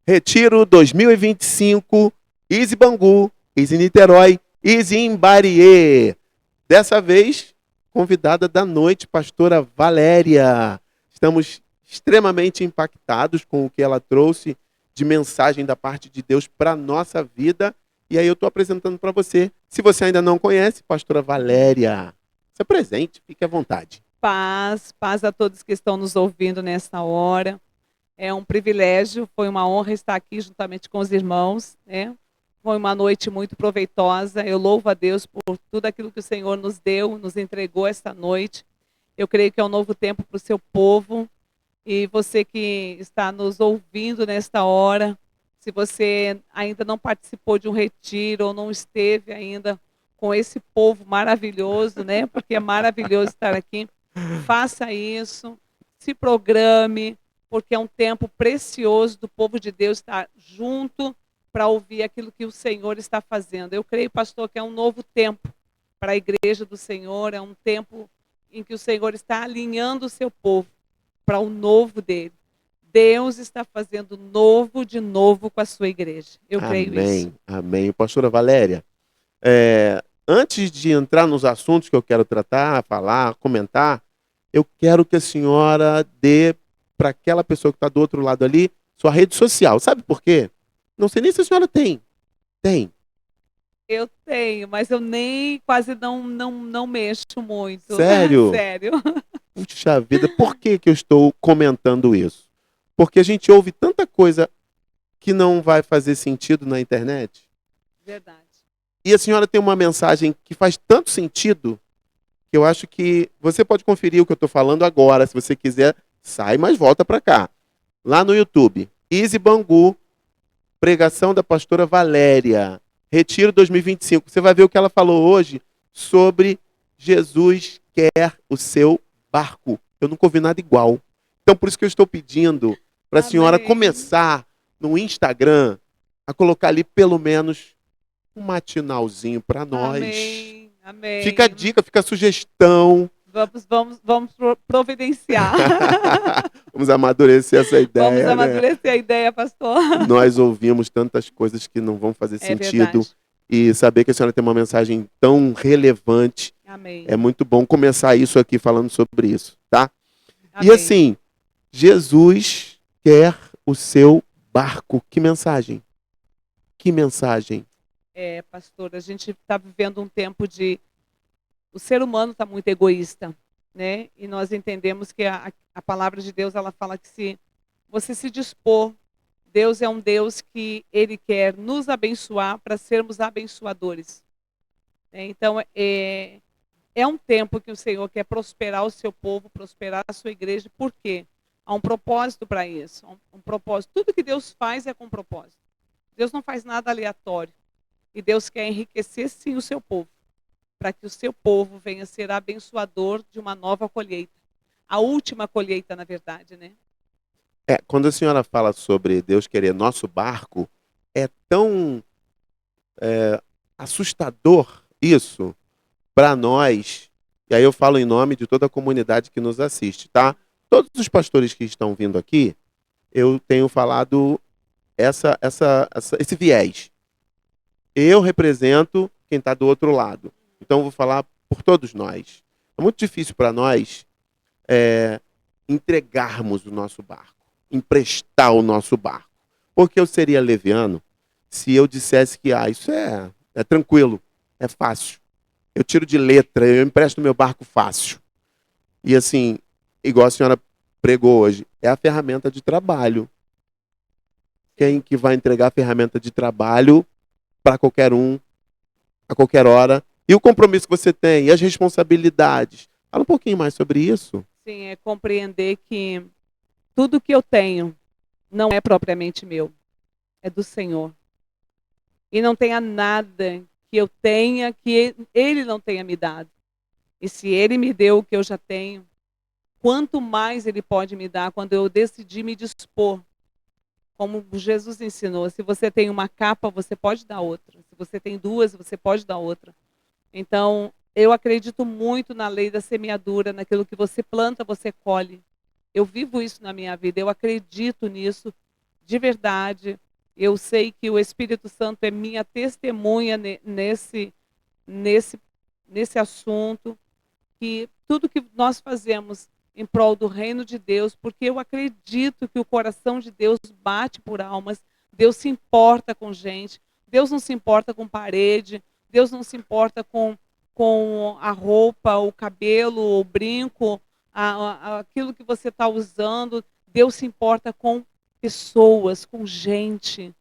Retiro 2025, Easy Bangu, Easy Niterói, Easy Imbariê. Dessa vez, convidada da noite, pastora Valéria. Estamos extremamente impactados com o que ela trouxe de mensagem da parte de Deus para a nossa vida. E aí eu estou apresentando para você. Se você ainda não conhece, pastora Valéria, se apresente, fique à vontade. Paz a todos que estão nos ouvindo nesta hora. É um privilégio, foi uma honra estar aqui juntamente com os irmãos, né? Foi uma noite muito proveitosa. Eu louvo a Deus por tudo aquilo que o Senhor nos deu, nos entregou esta noite. Eu creio que é um novo tempo para o seu povo. E você que está nos ouvindo nesta hora, se você ainda não participou de um retiro ou não esteve ainda com esse povo maravilhoso, né? Porque é maravilhoso estar aqui. Faça isso, se programe, porque é um tempo precioso do povo de Deus estar junto para ouvir aquilo que o Senhor está fazendo. Eu creio, pastor, que é um novo tempo para a igreja do Senhor, é um tempo em que o Senhor está alinhando o seu povo para o novo dele. Deus está fazendo novo de novo com a sua igreja. Eu creio isso. Amém. Pastora Valéria, antes de entrar nos assuntos que eu quero tratar, falar, comentar, eu quero que a senhora dê para aquela pessoa que está do outro lado ali sua rede social. Sabe por quê? Não sei nem se a senhora tem. Tem. Eu tenho, mas eu nem quase não mexo muito. Sério? Sério. Puxa vida, por que que eu estou comentando isso? Porque a gente ouve tanta coisa que não vai fazer sentido na internet. Verdade. E a senhora tem uma mensagem que faz tanto sentido que eu acho que você pode conferir o que eu estou falando agora. Se você quiser, sai, mas volta para cá. Lá no YouTube, Easy Bangu, pregação da pastora Valéria, Retiro 2025. Você vai ver o que ela falou hoje sobre Jesus quer o seu barco. Eu nunca ouvi nada igual. Então, por isso que eu estou pedindo para a senhora Amém. começar no Instagram a colocar ali pelo menos um matinalzinho para nós. Amém. Fica a Amém. dica, fica a sugestão. Vamos providenciar. Vamos amadurecer essa Vamos ideia, né? amadurecer a ideia, pastor. Nós ouvimos tantas coisas que não vão fazer É sentido. verdade. E saber que a senhora tem uma mensagem tão relevante Amém. é muito bom começar isso aqui falando sobre isso, tá? E Amém. assim, Jesus quer o seu barco. Que mensagem? Que mensagem? Pastor, a gente está vivendo um tempo de... O ser humano está muito egoísta, né? E nós entendemos que a palavra de Deus, ela fala que se você se dispor, Deus é um Deus que Ele quer nos abençoar para sermos abençoadores. Então, é um tempo que o Senhor quer prosperar o seu povo, prosperar a sua igreja. Por quê? Há um propósito para isso. Um propósito. Tudo que Deus faz é com propósito. Deus não faz nada aleatório. E Deus quer enriquecer, sim, o seu povo, para que o seu povo venha ser abençoador de uma nova colheita. A última colheita, na verdade, né? Quando a senhora fala sobre Deus querer nosso barco, é tão assustador isso para nós. E aí eu falo em nome de toda a comunidade que nos assiste, tá? Todos os pastores que estão vindo aqui, eu tenho falado esse viés. Eu represento quem está do outro lado. Então eu vou falar por todos nós. É muito difícil para nós entregarmos o nosso barco, emprestar o nosso barco. Porque eu seria leviano se eu dissesse que isso é tranquilo, é fácil. Eu tiro de letra, eu empresto meu barco fácil. E assim, igual a senhora pregou hoje, é a ferramenta de trabalho. Quem que vai entregar a ferramenta de trabalho para qualquer um, a qualquer hora? E o compromisso que você tem, e as responsabilidades. Fala um pouquinho mais sobre isso. Sim, é compreender que tudo que eu tenho não é propriamente meu, é do Senhor. E não tenha nada que eu tenha que Ele não tenha me dado. E se Ele me deu o que eu já tenho, quanto mais Ele pode me dar quando eu decidi me dispor. Como Jesus ensinou, se você tem uma capa, você pode dar outra. Se você tem duas, você pode dar outra. Então, eu acredito muito na lei da semeadura, naquilo que você planta, você colhe. Eu vivo isso na minha vida, eu acredito nisso de verdade, eu sei que o Espírito Santo é minha testemunha nesse, nesse assunto, que tudo que nós fazemos em prol do reino de Deus, porque eu acredito que o coração de Deus bate por almas, Deus se importa com gente, Deus não se importa com parede, Deus não se importa com a roupa, o cabelo, o brinco, aquilo que você está usando, Deus se importa com pessoas, com gente,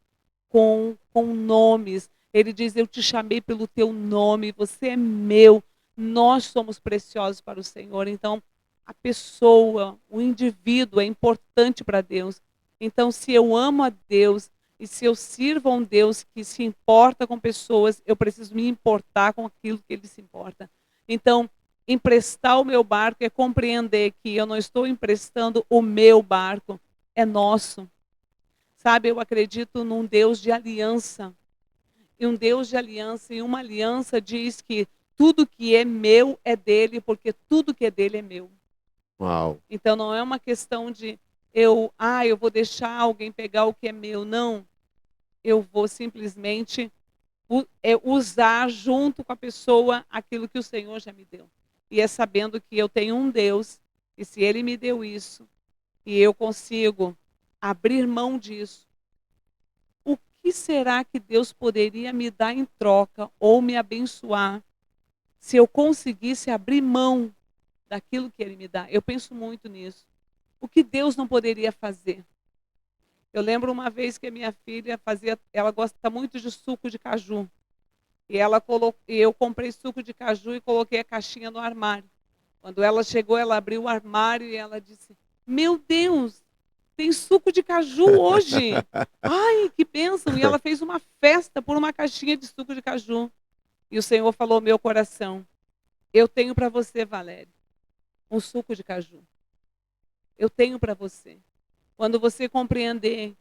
com nomes. Ele diz: eu te chamei pelo teu nome, você é meu, nós somos preciosos para o Senhor. Então, a pessoa, o indivíduo é importante para Deus. Então, se eu amo a Deus e se eu sirvo a um Deus que se importa com pessoas, eu preciso me importar com aquilo que ele se importa. Então, emprestar o meu barco é compreender que eu não estou emprestando o meu barco, é nosso. Sabe, eu acredito num Deus de aliança. E um Deus de aliança, e uma aliança diz que tudo que é meu é dele, porque tudo que é dele é meu. Uau. Então não é uma questão de eu vou deixar alguém pegar o que é meu. Não. Eu vou simplesmente usar junto com a pessoa aquilo que o Senhor já me deu. E é sabendo que eu tenho um Deus, e se ele me deu isso, e eu consigo abrir mão disso, o que será que Deus poderia me dar em troca ou me abençoar se eu conseguisse abrir mão daquilo que ele me dá? Eu penso muito nisso. O que Deus não poderia fazer? Eu lembro uma vez que a minha filha ela gosta muito de suco de caju. E eu comprei suco de caju e coloquei a caixinha no armário. Quando ela chegou, ela abriu o armário e ela disse: meu Deus, tem suco de caju hoje. Ai, que bênção. E ela fez uma festa por uma caixinha de suco de caju. E o Senhor falou ao meu coração: eu tenho para você, Valéria, um suco de caju. Eu tenho para você. Quando você compreender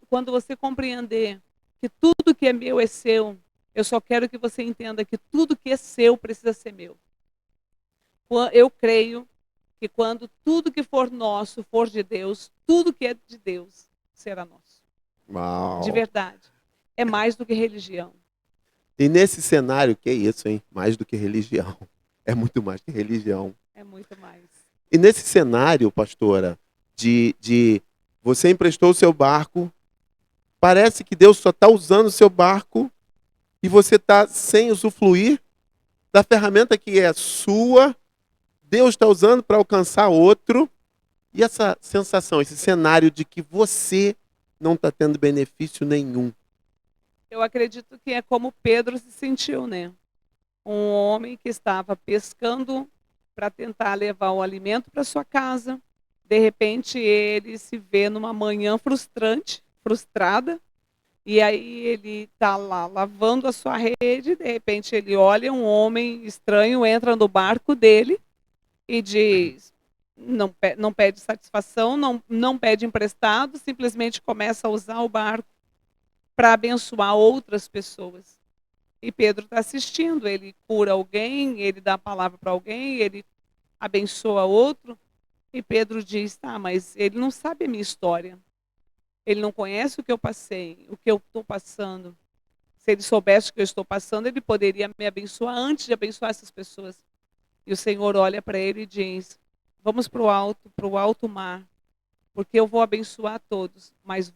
quando você compreender que tudo que é meu é seu, eu só quero que você entenda que tudo que é seu precisa ser meu. Eu creio que quando tudo que for nosso for de Deus, tudo que é de Deus será nosso. De Uau. verdade. É mais do que religião. E nesse cenário, que é isso, hein? Mais do que religião. É muito mais que religião. É muito mais. E nesse cenário, pastora, de você emprestou o seu barco, parece que Deus só está usando o seu barco e você está sem usufruir da ferramenta que é sua, Deus está usando para alcançar outro. E essa sensação, esse cenário de que você não está tendo benefício nenhum. Eu acredito que é como Pedro se sentiu, né? Um homem que estava pescando para tentar levar o alimento para sua casa. De repente, ele se vê numa manhã frustrada, e aí ele está lá lavando a sua rede. De repente, ele olha um homem estranho, entra no barco dele e diz: não pede satisfação, não pede emprestado, simplesmente começa a usar o barco para abençoar outras pessoas. E Pedro está assistindo, ele cura alguém, ele dá a palavra para alguém, ele abençoa outro. E Pedro diz: tá, mas ele não sabe a minha história. Ele não conhece o que eu passei, o que eu estou passando. Se ele soubesse o que eu estou passando, ele poderia me abençoar antes de abençoar essas pessoas. E o Senhor olha para ele e diz: vamos para o alto mar, porque eu vou abençoar todos, mas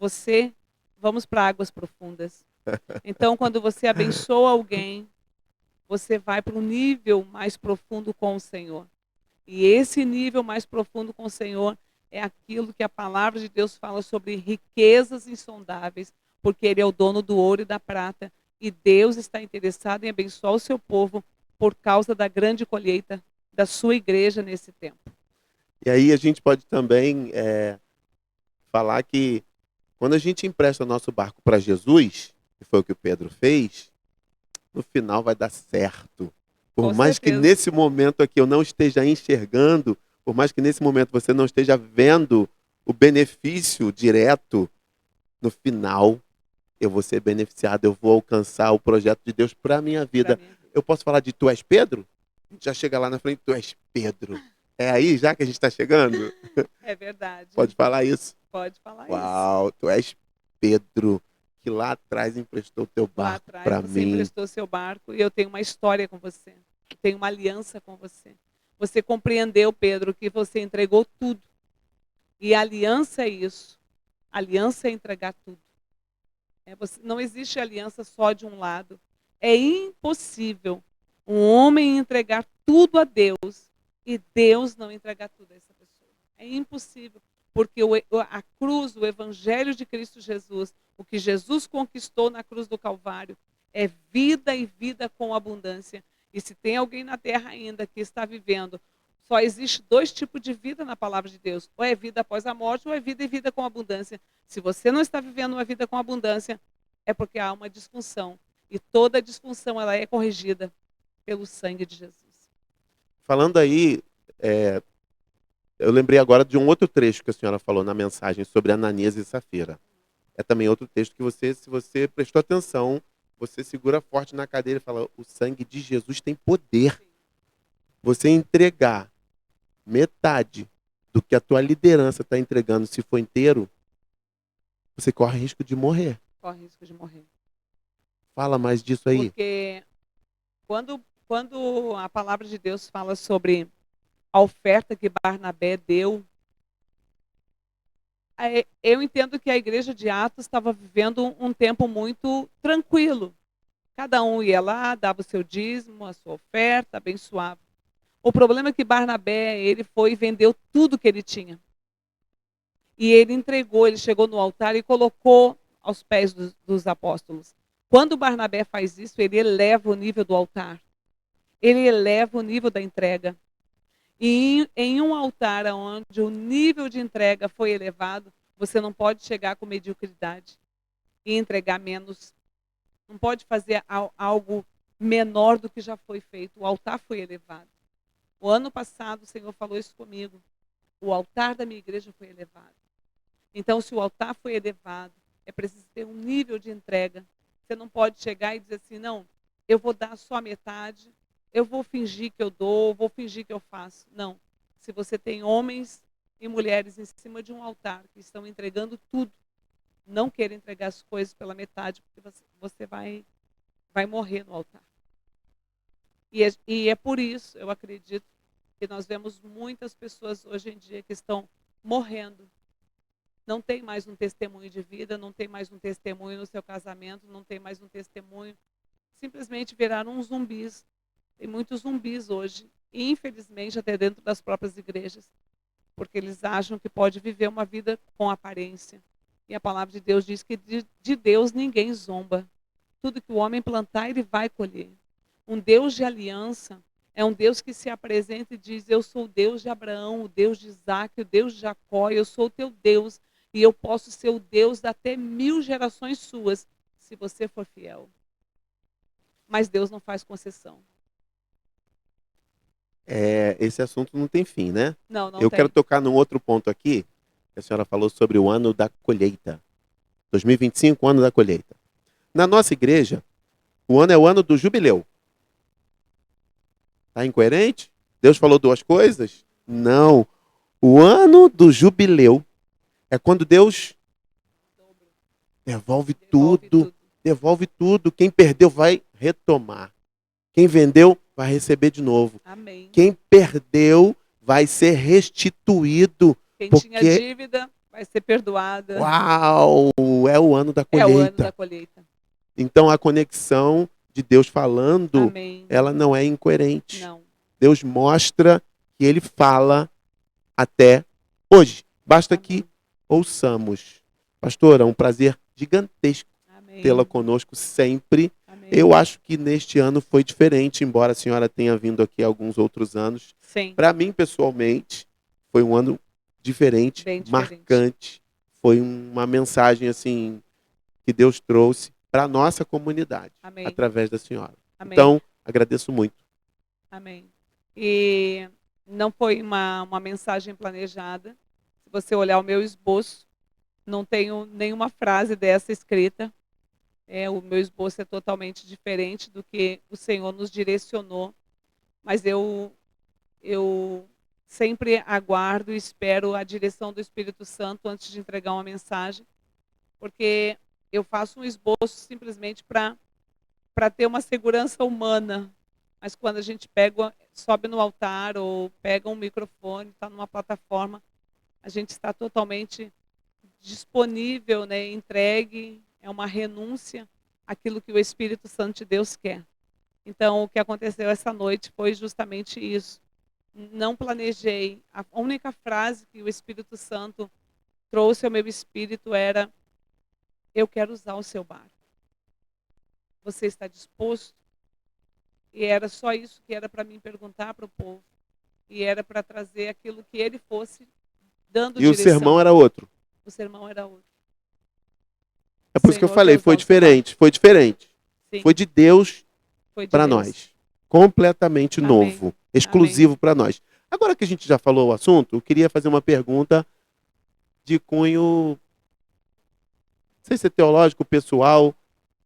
vamos para águas profundas. Então, quando você abençoa alguém, você vai para um nível mais profundo com o Senhor. E esse nível mais profundo com o Senhor é aquilo que a palavra de Deus fala sobre riquezas insondáveis, porque Ele é o dono do ouro e da prata. E Deus está interessado em abençoar o seu povo por causa da grande colheita da sua igreja nesse tempo. E aí a gente pode também falar que quando a gente empresta o nosso barco para Jesus, que foi o que o Pedro fez, no final vai dar certo. Por Com mais que certeza. nesse momento aqui eu não esteja enxergando, por mais que nesse momento você não esteja vendo o benefício direto, no final eu vou ser beneficiado, eu vou alcançar o projeto de Deus para a minha vida. Eu posso falar de tu és Pedro? A gente já chega lá na frente, tu és Pedro. É aí já que a gente está chegando? É verdade. Pode falar isso? Pode falar isso. Uau, tu és Pedro, que lá atrás emprestou teu Lá barco atrás para você mim. emprestou seu barco e eu tenho uma história com você. Eu tenho uma aliança com você. Você compreendeu, Pedro, que você entregou tudo. E a aliança é isso. A aliança é entregar tudo. Não existe aliança só de um lado. É impossível um homem entregar tudo a Deus e Deus não entregar tudo a essa pessoa. É impossível, porque a cruz, o evangelho de Cristo Jesus, o que Jesus conquistou na cruz do Calvário, é vida e vida com abundância. E se tem alguém na terra ainda que está vivendo, só existe dois tipos de vida na palavra de Deus: ou é vida após a morte, ou é vida e vida com abundância. Se você não está vivendo uma vida com abundância, é porque há uma disfunção. E toda disfunção ela é corrigida pelo sangue de Jesus. Falando aí, eu lembrei agora de um outro trecho que a senhora falou na mensagem sobre Ananias e Safira. É também outro texto que você, se você prestou atenção, você segura forte na cadeira e fala: o sangue de Jesus tem poder. Você entregar metade do que a tua liderança está entregando, se for inteiro, você corre risco de morrer. Corre risco de morrer. Fala mais disso aí. Porque quando a palavra de Deus fala sobre a oferta que Barnabé deu, eu entendo que a igreja de Atos estava vivendo um tempo muito tranquilo. Cada um ia lá, dava o seu dízimo, a sua oferta, abençoava. O problema é que Barnabé, ele foi e vendeu tudo que ele tinha. E ele entregou, ele chegou no altar e colocou aos pés dos apóstolos. Quando Barnabé faz isso, ele eleva o nível do altar. Ele eleva o nível da entrega. E em um altar onde o nível de entrega foi elevado, você não pode chegar com mediocridade e entregar menos. Não pode fazer algo menor do que já foi feito. O altar foi elevado. O ano passado o Senhor falou isso comigo. O altar da minha igreja foi elevado. Então, se o altar foi elevado, é preciso ter um nível de entrega. Você não pode chegar e dizer assim: não, eu vou dar só a metade, eu vou fingir que eu dou, vou fingir que eu faço. Não. Se você tem homens e mulheres em cima de um altar que estão entregando tudo, não queira entregar as coisas pela metade, porque você vai morrer no altar. E é por isso, eu acredito, que nós vemos muitas pessoas hoje em dia que estão morrendo. Não tem mais um testemunho de vida, não tem mais um testemunho no seu casamento, não tem mais um testemunho. Simplesmente viraram uns zumbis. Tem muitos zumbis hoje, e infelizmente até dentro das próprias igrejas, porque eles acham que pode viver uma vida com aparência. E a palavra de Deus diz que de Deus ninguém zomba. Tudo que o homem plantar, ele vai colher. Um Deus de aliança é um Deus que se apresenta e diz: eu sou o Deus de Abraão, o Deus de Isaac, o Deus de Jacó, eu sou o teu Deus. E eu posso ser o Deus até 1000 gerações suas, se você for fiel. Mas Deus não faz concessão. Esse assunto não tem fim, né? Não, não Eu quero tem. tocar num outro ponto aqui, que a senhora falou sobre o ano da colheita. 2025, o ano da colheita. Na nossa igreja, o ano é o ano do jubileu. Está incoerente? Deus falou duas coisas? Não. O ano do jubileu é quando Deus devolve Devolve tudo. tudo. Devolve tudo. Quem perdeu vai retomar. Quem vendeu vai receber de novo. Amém. Quem perdeu vai ser restituído. Quem tinha Porque, dívida vai ser perdoada. uau, é o ano da É o ano da colheita. colheita. Então a conexão de Deus falando, Amém. ela não é incoerente. Não. Deus mostra que ele fala até hoje. Basta Amém. que ouçamos. Pastora, é um prazer gigantesco Amém. tê-la conosco sempre. Amém. Eu acho que neste ano foi diferente, embora a senhora tenha vindo aqui alguns outros anos. Sim. Para mim, pessoalmente, foi um ano diferente, Bem diferente. marcante. Foi uma mensagem assim que Deus trouxe para a nossa comunidade, Amém. através da senhora. Amém. Então, agradeço muito. Amém. E não foi uma mensagem planejada. Se você olhar o meu esboço, não tenho nenhuma frase dessa escrita. O meu esboço é totalmente diferente do que o Senhor nos direcionou. Mas eu sempre aguardo e espero a direção do Espírito Santo antes de entregar uma mensagem, porque eu faço um esboço simplesmente para ter uma segurança humana. Mas quando a gente sobe no altar ou pega um microfone, está numa plataforma, a gente está totalmente disponível, né, entregue, é uma renúncia àquilo que o Espírito Santo de Deus quer. Então, o que aconteceu essa noite foi justamente isso. Não planejei. A única frase que o Espírito Santo trouxe ao meu espírito era: eu quero usar o seu barco. Você está disposto? E era só isso que era para mim perguntar para o povo. E era para trazer aquilo que ele fosse dando E o direção. sermão era outro. O sermão era outro. É por isso que eu Senhor, falei, quer foi usar o seu barco. diferente, foi diferente. Sim, Foi de Deus foi de para Deus. nós. Completamente Amém. novo, exclusivo para nós. Agora que a gente já falou o assunto, eu queria fazer uma pergunta de cunho, não sei se é teológico, pessoal,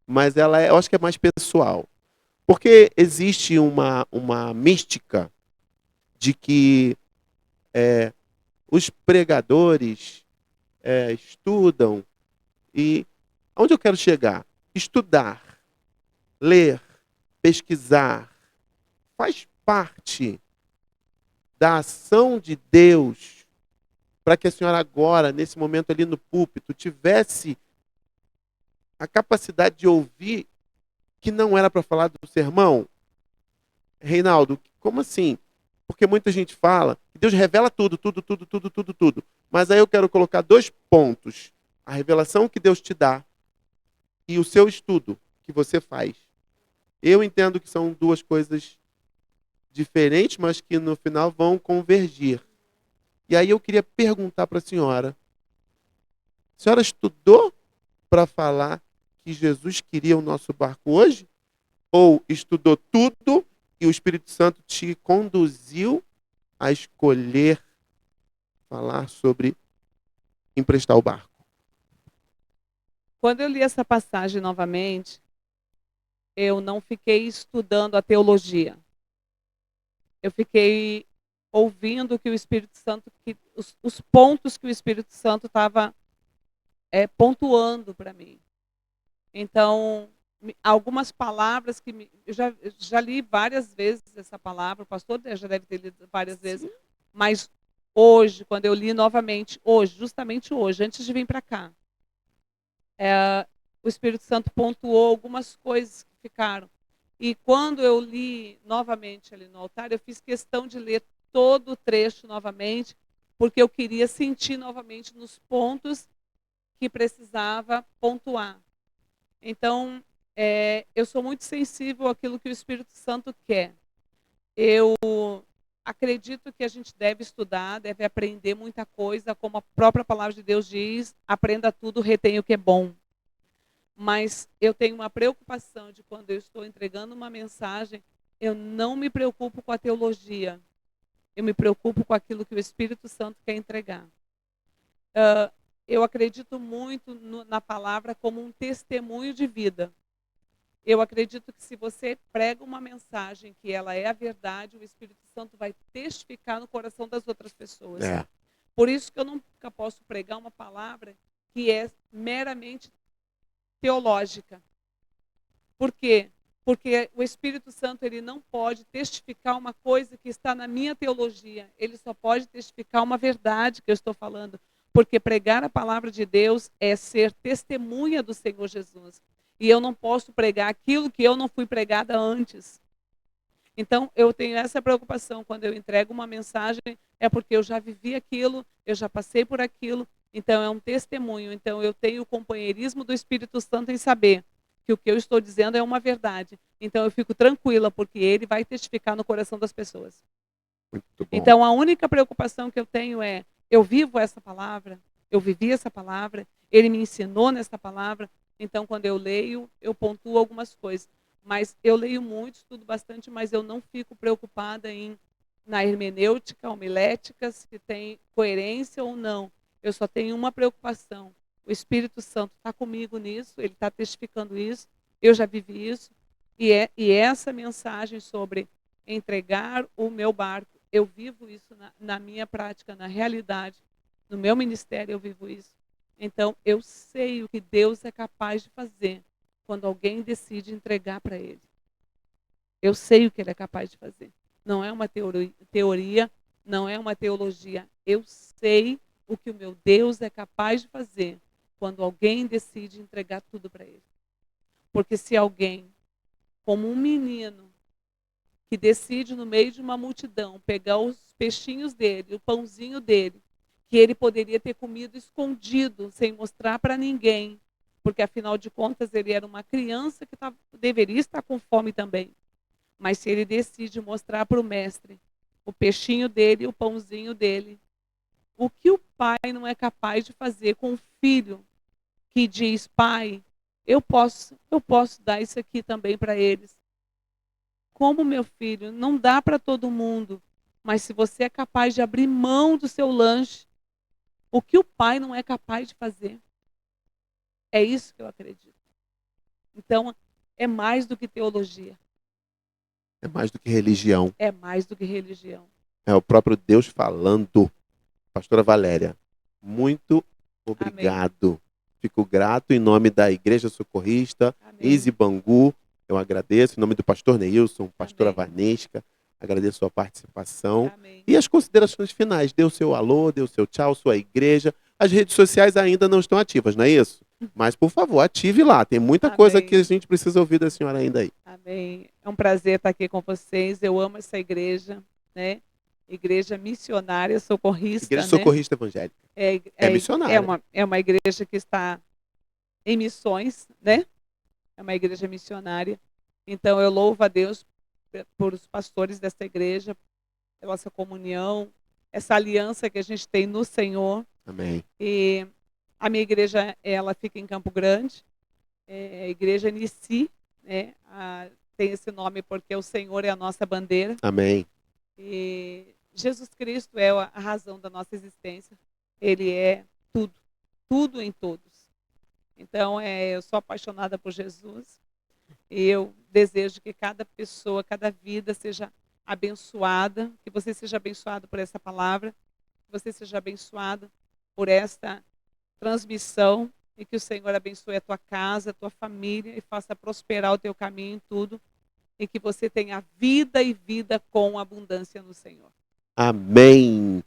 mas eu acho que é mais pessoal. Porque existe uma mística de que os pregadores estudam e onde eu quero chegar? Estudar, ler, pesquisar, faz parte da ação de Deus para que a senhora agora, nesse momento ali no púlpito, tivesse a capacidade de ouvir que não era para falar do sermão? Reinaldo, como assim? Porque muita gente fala que Deus revela tudo, tudo, tudo, tudo, tudo, tudo. Mas aí eu quero colocar 2 pontos. A revelação que Deus te dá e o seu estudo que você faz. Eu entendo que são 2 coisas diferentes, mas que no final vão convergir. E aí eu queria perguntar para a senhora estudou para falar que Jesus queria o nosso barco hoje? Ou estudou tudo e o Espírito Santo te conduziu a escolher falar sobre emprestar o barco? Quando eu li essa passagem novamente, eu não fiquei estudando a teologia. Eu fiquei ouvindo que o Espírito Santo, os pontos que o Espírito Santo estava pontuando para mim. Então, algumas palavras eu já li várias vezes essa palavra, o pastor já deve ter lido várias vezes, mas hoje, quando eu li novamente, justamente hoje, antes de vir para cá, o Espírito Santo pontuou algumas coisas que ficaram. E quando eu li novamente ali no altar, eu fiz questão de ler todo o trecho novamente, porque eu queria sentir novamente nos pontos que precisava pontuar. Então, eu sou muito sensível àquilo que o Espírito Santo quer. Eu acredito que a gente deve estudar, deve aprender muita coisa, como a própria palavra de Deus diz: aprenda tudo, retenha o que é bom. Mas eu tenho uma preocupação de quando eu estou entregando uma mensagem, eu não me preocupo com a teologia. Eu me preocupo com aquilo que o Espírito Santo quer entregar. Eu acredito muito na palavra como um testemunho de vida. Eu acredito que se você prega uma mensagem que ela é a verdade, o Espírito Santo vai testificar no coração das outras pessoas. Por isso que eu nunca posso pregar uma palavra que é meramente teológica. Por quê? Porque o Espírito Santo ele não pode testificar uma coisa que está na minha teologia. Ele só pode testificar uma verdade que eu estou falando. Porque pregar a palavra de Deus é ser testemunha do Senhor Jesus. E eu não posso pregar aquilo que eu não fui pregada antes. Então, eu tenho essa preocupação quando eu entrego uma mensagem, é porque eu já vivi aquilo, eu já passei por aquilo, então é um testemunho. Então, eu tenho o companheirismo do Espírito Santo em saber que o que eu estou dizendo é uma verdade. Então, eu fico tranquila, porque ele vai testificar no coração das pessoas. Muito bom. Então, a única preocupação que eu tenho é, eu vivo essa palavra, eu vivi essa palavra, ele me ensinou nessa palavra, então, quando eu leio, eu pontuo algumas coisas. Mas eu leio muito, estudo bastante, mas eu não fico preocupada na hermenêutica, homilética, se tem coerência ou não. Eu só tenho uma preocupação. O Espírito Santo está comigo nisso, ele está testificando isso, eu já vivi isso. E essa mensagem sobre entregar o meu barco, eu vivo isso na minha prática, na realidade, no meu ministério eu vivo isso. Então, eu sei o que Deus é capaz de fazer quando alguém decide entregar para Ele. Eu sei o que Ele é capaz de fazer. Não é uma teoria, não é uma teologia. Eu sei o que o meu Deus é capaz de fazer quando alguém decide entregar tudo para Ele. Porque se alguém, como um menino, que decide no meio de uma multidão pegar os peixinhos dele, o pãozinho dele, que ele poderia ter comido escondido, sem mostrar para ninguém, porque afinal de contas ele era uma criança que deveria estar com fome também. Mas se ele decide mostrar para o mestre o peixinho dele, o pãozinho dele, o que o pai não é capaz de fazer com o filho que diz: pai, eu posso dar isso aqui também para eles. Como, meu filho, não dá para todo mundo, mas se você é capaz de abrir mão do seu lanche, o que o pai não é capaz de fazer? É isso que eu acredito. Então, é mais do que teologia. É mais do que religião. É mais do que religião. É o próprio Deus falando. Pastora Valéria, muito obrigado. Amém. Fico grato em nome da Igreja Socorrista, Easy Bangu. Eu agradeço em nome do pastor Neilson, pastora Vanesca. Agradeço a sua participação. Amém. E as considerações finais. Dê o seu alô, dê o seu tchau, sua igreja. As redes sociais ainda não estão ativas, não é isso? Mas, por favor, ative lá. Tem muita coisa que a gente precisa ouvir da senhora ainda aí. Amém. É um prazer estar aqui com vocês. Eu amo essa igreja, né? Igreja missionária, socorrista. Igreja socorrista evangélica. É missionária. É uma igreja que está em missões, né? É uma igreja missionária. Então, eu louvo a Deus por os pastores dessa igreja, pela nossa comunhão, essa aliança que a gente tem no Senhor. Amém. E a minha igreja, ela fica em Campo Grande, a igreja Nissi, né? Tem esse nome porque o Senhor é a nossa bandeira. Amém. E Jesus Cristo é a razão da nossa existência. Ele é tudo, tudo em todos. Então, eu sou apaixonada por Jesus e eu desejo que cada pessoa, cada vida seja abençoada, que você seja abençoado por essa palavra, que você seja abençoado por esta transmissão e que o Senhor abençoe a tua casa, a tua família e faça prosperar o teu caminho em tudo e que você tenha vida e vida com abundância no Senhor. Amém.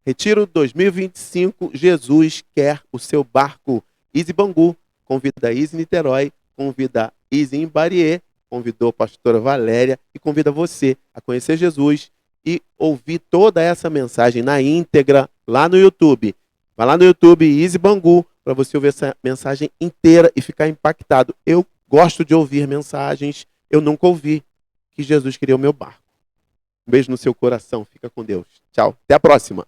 Retiro 2025, Jesus quer o seu barco. Easy Bangu convida a Easy Niterói, convida a Easy Imbariê, convidou a pastora Valéria e convida você a conhecer Jesus e ouvir toda essa mensagem na íntegra lá no YouTube. Vai lá no YouTube, Easy Bangu, para você ouvir essa mensagem inteira e ficar impactado. Eu gosto de ouvir mensagens, eu nunca ouvi que Jesus queria o meu barco. Um beijo no seu coração, fica com Deus. Tchau, até a próxima.